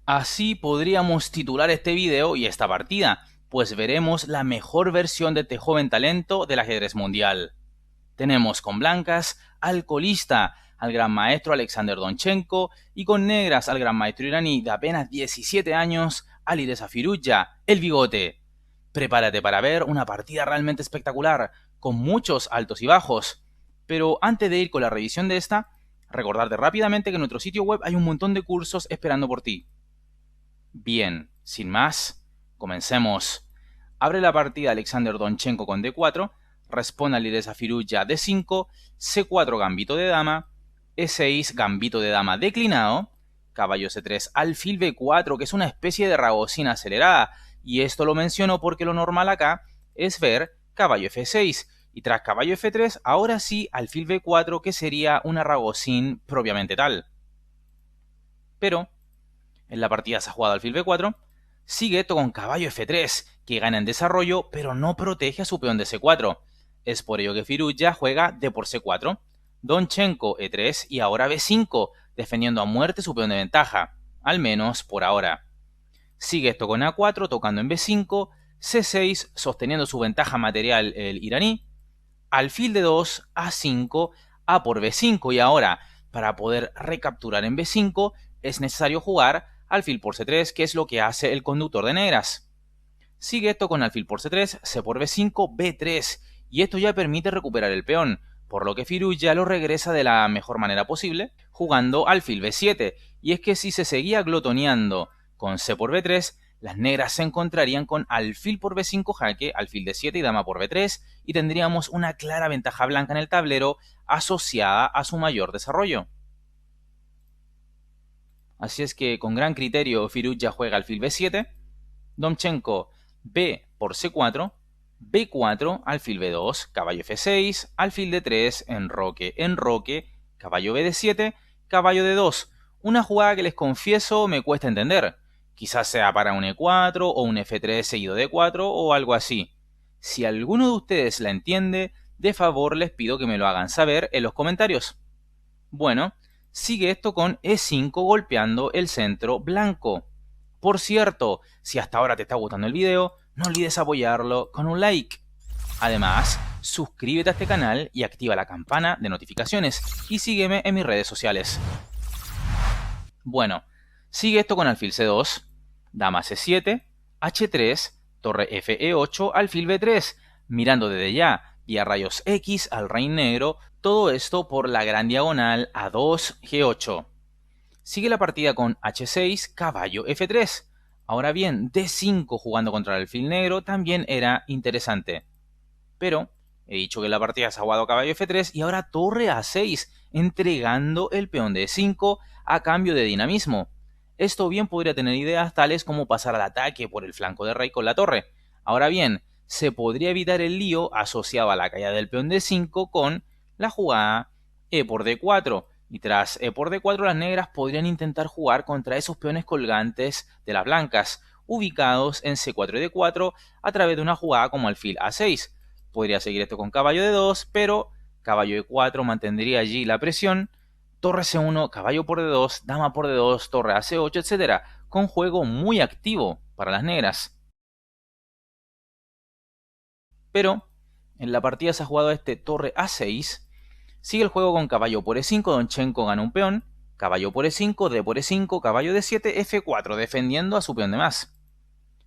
Así podríamos titular este video y esta partida, pues veremos la mejor versión de este joven talento del ajedrez mundial. Tenemos con blancas al colista, al gran maestro Alexander Donchenko, y con negras al gran maestro iraní de apenas 17 años, Alireza Firouzja, el bigote. Prepárate para ver una partida realmente espectacular, con muchos altos y bajos. Pero antes de ir con la revisión de esta, recordarte rápidamente que en nuestro sitio web hay un montón de cursos esperando por ti. Bien, sin más, comencemos. Abre la partida Alexander Donchenko con D4, responde a Alireza Firouzja D5, C4 gambito de dama, E6 gambito de dama declinado, caballo C3 alfil B4, que es una especie de ragosina acelerada, y esto lo menciono porque lo normal acá es ver caballo F6, y tras caballo F3, ahora sí alfil B4, que sería una ragosín propiamente tal. Pero en la partida se ha jugado alfil B4, sigue esto con caballo F3, que gana en desarrollo, pero no protege a su peón de C4. Es por ello que Firouzja juega D por C4, Donchenko E3 y ahora B5, defendiendo a muerte su peón de ventaja, al menos por ahora. Sigue esto con A4, tocando en B5, C6, sosteniendo su ventaja material el iraní, alfil D2, A5, A por B5 y ahora, para poder recapturar en B5, es necesario jugar alfil por C3, que es lo que hace el conductor de negras. Sigue esto con alfil por C3, C por B5, B3, y esto ya permite recuperar el peón, por lo que Firouzja lo regresa de la mejor manera posible, jugando alfil B7, y es que si se seguía glotoneando con C por B3, las negras se encontrarían con alfil por B5 jaque, alfil D7 y dama por B3, y tendríamos una clara ventaja blanca en el tablero asociada a su mayor desarrollo. Así es que con gran criterio Firouzja juega alfil B7, Donchenko B por C4, B4, alfil B2, caballo F6, alfil D3, enroque, caballo BD7, caballo D2. Una jugada que les confieso me cuesta entender. Quizás sea para un E4 o un F3 seguido de 4 o algo así. Si alguno de ustedes la entiende, de favor les pido que me lo hagan saber en los comentarios. Bueno, sigue esto con E5 golpeando el centro blanco. Por cierto, si hasta ahora te está gustando el video, no olvides apoyarlo con un like. Además, suscríbete a este canal y activa la campana de notificaciones y sígueme en mis redes sociales. Bueno, sigue esto con alfil C2, dama C7, H3, torre FE8, alfil B3, mirando desde ya vía rayos X al rey negro, todo esto por la gran diagonal A2, G8. Sigue la partida con H6, caballo F3. Ahora bien, D5 jugando contra el alfil negro también era interesante. Pero he dicho que la partida se ha jugado caballo F3 y ahora torre A6, entregando el peón de E5 a cambio de dinamismo. Esto bien podría tener ideas tales como pasar al ataque por el flanco de rey con la torre. Ahora bien, se podría evitar el lío asociado a la caída del peón de E5 con la jugada E por D4. Y tras E por D4 las negras podrían intentar jugar contra esos peones colgantes de las blancas, ubicados en C4 y D4 a través de una jugada como alfil A6. Podría seguir esto con caballo D2, pero caballo E4 mantendría allí la presión, torre C1, caballo por D2, dama por D2, torre a C8, etc. Con juego muy activo para las negras. Pero en la partida se ha jugado este torre A6. Sigue el juego con caballo por E5, Donchenko gana un peón, caballo por E5, D por E5, caballo D7, F4, defendiendo a su peón de más.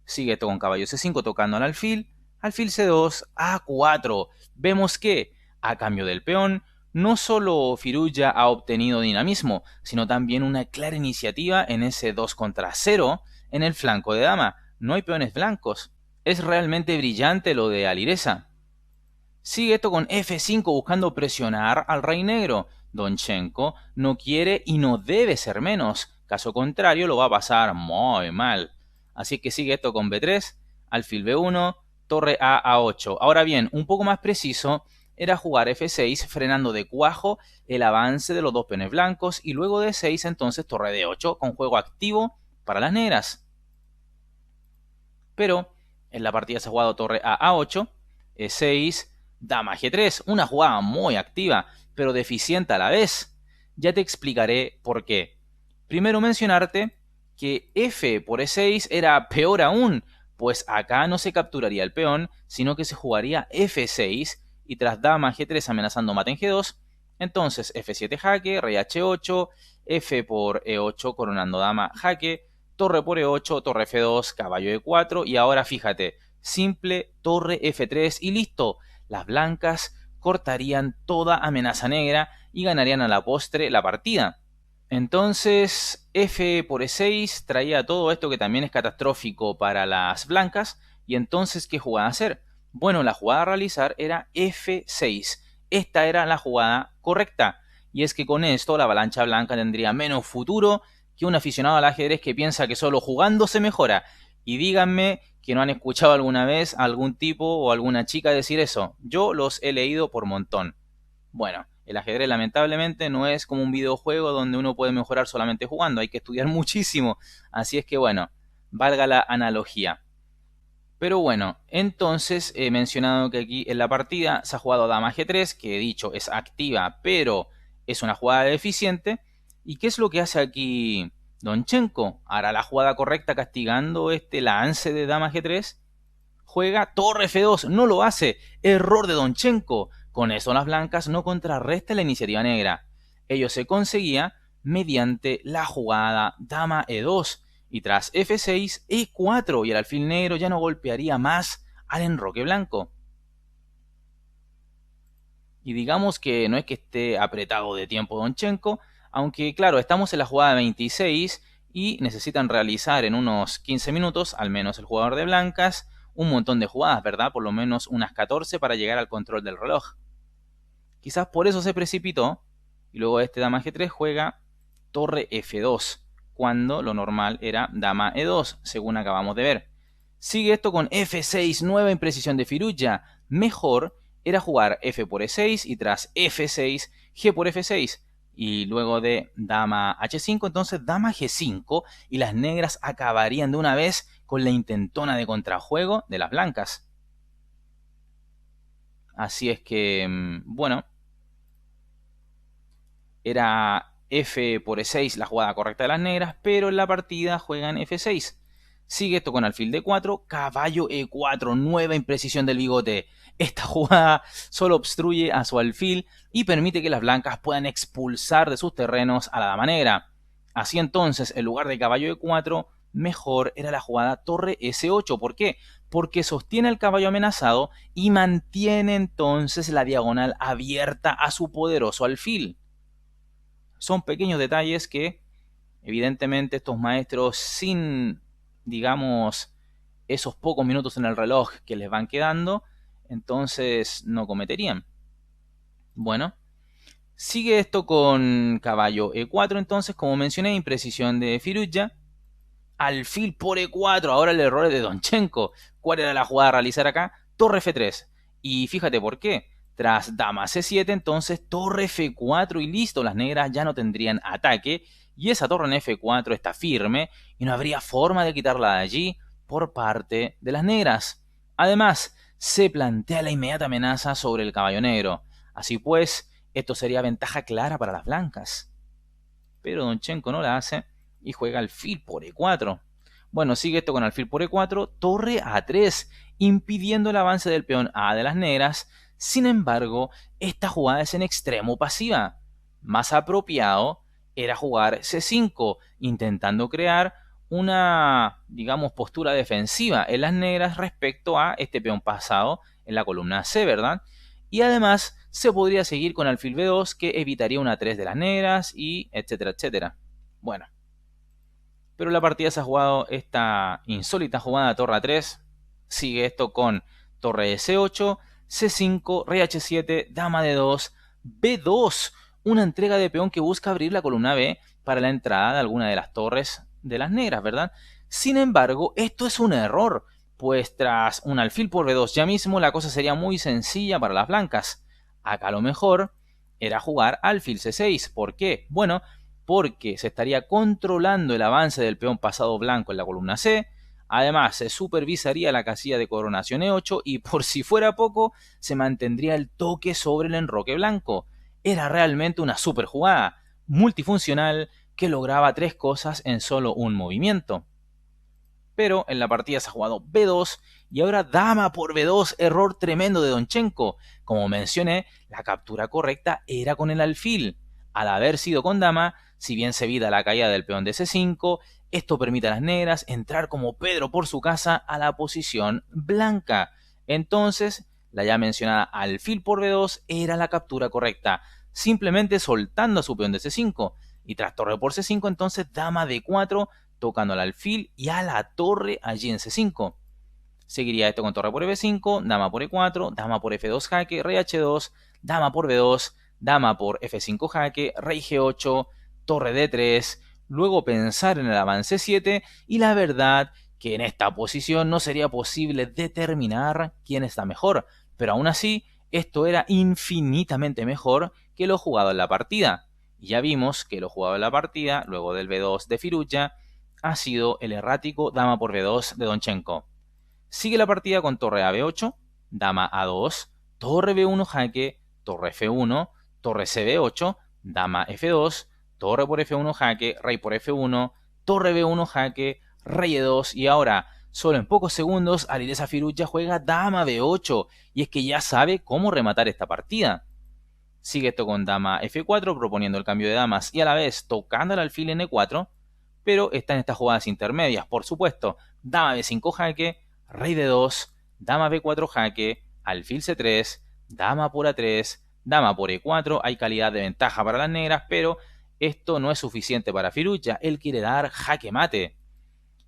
Sigue esto con caballo C5 tocando al alfil C2, A4. Vemos que, a cambio del peón, no solo Firouzja ha obtenido dinamismo, sino también una clara iniciativa en ese 2 contra 0 en el flanco de dama. No hay peones blancos. Es realmente brillante lo de Alireza. Sigue esto con F5 buscando presionar al rey negro. Donchenko no quiere y no debe ser menos. Caso contrario lo va a pasar muy mal. Así que sigue esto con B3, alfil B1, torre A A8. Ahora bien, un poco más preciso era jugar F6 frenando de cuajo el avance de los dos peones blancos y luego D6 entonces torre D8 con juego activo para las negras. Pero en la partida se ha jugado torre A A8, E6, dama G3, una jugada muy activa, pero deficiente a la vez. Ya te explicaré por qué. Primero mencionarte que f por e6 era peor aún, pues acá no se capturaría el peón, sino que se jugaría f6 y tras dama g3 amenazando mate en g2, entonces f7 jaque, rey h8, f por e8 coronando dama jaque, torre por e8, torre f2, caballo e4 y ahora fíjate, simple torre f3 y listo. Las blancas cortarían toda amenaza negra y ganarían a la postre la partida. Entonces, f por e6 traía todo esto que también es catastrófico para las blancas. Y entonces, ¿qué jugada hacer? Bueno, la jugada a realizar era f6. Esta era la jugada correcta. Y es que con esto la avalancha blanca tendría menos futuro que un aficionado al ajedrez que piensa que solo jugando se mejora. Y díganme que no han escuchado alguna vez a algún tipo o alguna chica decir eso. Yo los he leído por montón. Bueno, el ajedrez lamentablemente no es como un videojuego donde uno puede mejorar solamente jugando, hay que estudiar muchísimo. Así es que bueno, valga la analogía. Pero bueno, entonces he mencionado que aquí en la partida se ha jugado dama g3, que he dicho es activa, pero es una jugada deficiente. ¿Y qué es lo que hace aquí Donchenko? ¿Hará la jugada correcta castigando este lance de dama g3? Juega torre f2, no lo hace, error de Donchenko. Con eso las blancas no contrarrestan la iniciativa negra. Ello se conseguía mediante la jugada dama e2 y tras f6, e4 y el alfil negro ya no golpearía más al enroque blanco. Y digamos que no es que esté apretado de tiempo Donchenko, aunque claro, estamos en la jugada 26 y necesitan realizar en unos 15 minutos, al menos el jugador de blancas, un montón de jugadas, ¿verdad? Por lo menos unas 14 para llegar al control del reloj. Quizás por eso se precipitó y luego este dama g3 juega torre f2, cuando lo normal era dama e2, según acabamos de ver. Sigue esto con f6, nueva imprecisión de Firouzja. Mejor era jugar f por e6 y tras f6, g por f6. Y luego de dama h5, entonces dama g5 y las negras acabarían de una vez con la intentona de contrajuego de las blancas. Así es que, bueno, era f por e6 la jugada correcta de las negras, pero en la partida juegan f6. Sigue esto con alfil d4, caballo e4, nueva imprecisión del bigote. Esta jugada solo obstruye a su alfil y permite que las blancas puedan expulsar de sus terrenos a la dama negra. Así entonces, en lugar de caballo e4, mejor era la jugada torre s8. ¿Por qué? Porque sostiene al caballo amenazado y mantiene entonces la diagonal abierta a su poderoso alfil. Son pequeños detalles que evidentemente estos maestros sin, digamos, esos pocos minutos en el reloj que les van quedando, entonces no cometerían. Bueno, sigue esto con caballo e4, entonces como mencioné, imprecisión de Firouzja. Alfil por e4, ahora el error es de Donchenko. ¿Cuál era la jugada a realizar acá? Torre f3. Y fíjate por qué. Tras dama c7, entonces torre f4 y listo, las negras ya no tendrían ataque y esa torre en f4 está firme y no habría forma de quitarla de allí por parte de las negras. Además, se plantea la inmediata amenaza sobre el caballo negro. Así pues, esto sería ventaja clara para las blancas. Pero Donchenko no la hace y juega alfil por e4. Bueno, sigue esto con alfil por e4, torre a3, impidiendo el avance del peón A de las negras. Sin embargo, esta jugada es en extremo pasiva. Más apropiado era jugar c5, intentando crear una, digamos, postura defensiva en las negras respecto a este peón pasado en la columna C, ¿verdad? Y además se podría seguir con alfil b2 que evitaría una 3 de las negras y etcétera, etcétera. Bueno, pero la partida se ha jugado esta insólita jugada torre a3. Sigue esto con torre c8, c5, rey h7, dama d2, b2. Una entrega de peón que busca abrir la columna B para la entrada de alguna de las torres de las negras, ¿verdad? Sin embargo, esto es un error, pues tras un alfil por b2 ya mismo la cosa sería muy sencilla para las blancas. Acá lo mejor era jugar alfil c6. ¿Por qué? Bueno, porque se estaría controlando el avance del peón pasado blanco en la columna C. Además, se supervisaría la casilla de coronación E8 y por si fuera poco, se mantendría el toque sobre el enroque blanco. Era realmente una super jugada, multifuncional, que lograba 3 cosas en solo un movimiento. Pero en la partida se ha jugado B2 y ahora dama por B2, error tremendo de Donchenko. Como mencioné, la captura correcta era con el alfil. Al haber sido con dama, si bien se evita la caída del peón de C5, esto permite a las negras entrar como Pedro por su casa a la posición blanca. Entonces, la ya mencionada alfil por B2 era la captura correcta, simplemente soltando a su peón de C5. Y tras torre por C5, entonces dama D4, tocando al alfil y a la torre allí en C5. Seguiría esto con torre por F5, dama por E4, dama por F2 jaque, rey H2, dama por B2, dama por F5 jaque, rey G8, torre D3, luego pensar en el avance 7 y la verdad que en esta posición no sería posible determinar quién está mejor, pero aún así esto era infinitamente mejor que lo jugado en la partida. Y ya vimos que lo jugado en la partida, luego del B2 de Firouzja, ha sido el errático dama por B2 de Donchenko. Sigue la partida con torre a B8, dama A2, torre B1 jaque, torre F1, torre CB8, dama F2, torre por F1 jaque, rey por F1, torre B1 jaque, rey E2 y ahora, solo en pocos segundos, Alireza Firouzja juega dama B8 y es que ya sabe cómo rematar esta partida. Sigue esto con dama F4 proponiendo el cambio de damas y a la vez tocando el alfil en E4, pero está en estas jugadas intermedias, por supuesto, dama B5 jaque, rey D2, dama B4 jaque, alfil C3, dama por A3, dama por E4, hay calidad de ventaja para las negras, pero esto no es suficiente para Firouzja, él quiere dar jaque mate.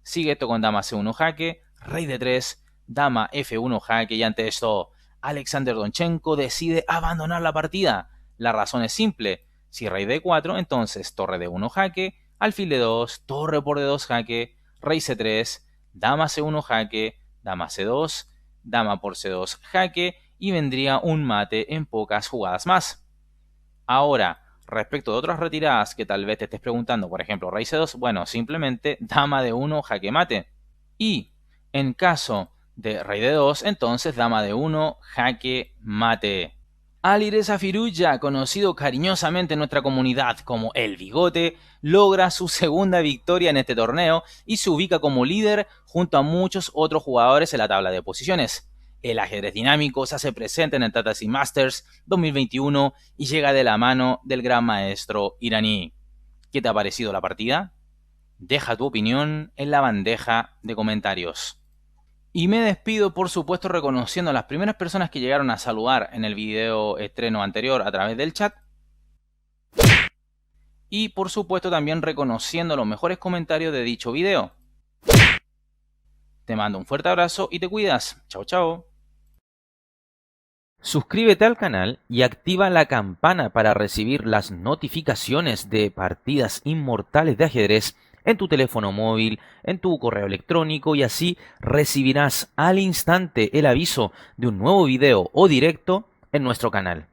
Sigue esto con dama C1 jaque, rey D3, dama F1 jaque y ante esto Alexander Donchenko decide abandonar la partida. La razón es simple, si rey D4, entonces torre D1 jaque, alfil D2, torre por D2 jaque, rey C3, dama C1 jaque, dama C2, dama por C2 jaque y vendría un mate en pocas jugadas más. Ahora, respecto de otras retiradas que tal vez te estés preguntando, por ejemplo, rey C2, bueno, simplemente dama D1 jaque mate. Y en caso de rey D2, entonces dama D1 jaque mate. Alireza Firouzja, conocido cariñosamente en nuestra comunidad como El Bigote, logra su segunda victoria en este torneo y se ubica como líder junto a muchos otros jugadores en la tabla de posiciones. El ajedrez dinámico se hace presente en el Tata Steel Masters 2021 y llega de la mano del gran maestro iraní. ¿Qué te ha parecido la partida? Deja tu opinión en la bandeja de comentarios. Y me despido, por supuesto, reconociendo a las primeras personas que llegaron a saludar en el video estreno anterior a través del chat. Y por supuesto también reconociendo los mejores comentarios de dicho video. Te mando un fuerte abrazo y te cuidas. Chao, chao. Suscríbete al canal y activa la campana para recibir las notificaciones de partidas inmortales de ajedrez en tu teléfono móvil, en tu correo electrónico y así recibirás al instante el aviso de un nuevo video o directo en nuestro canal.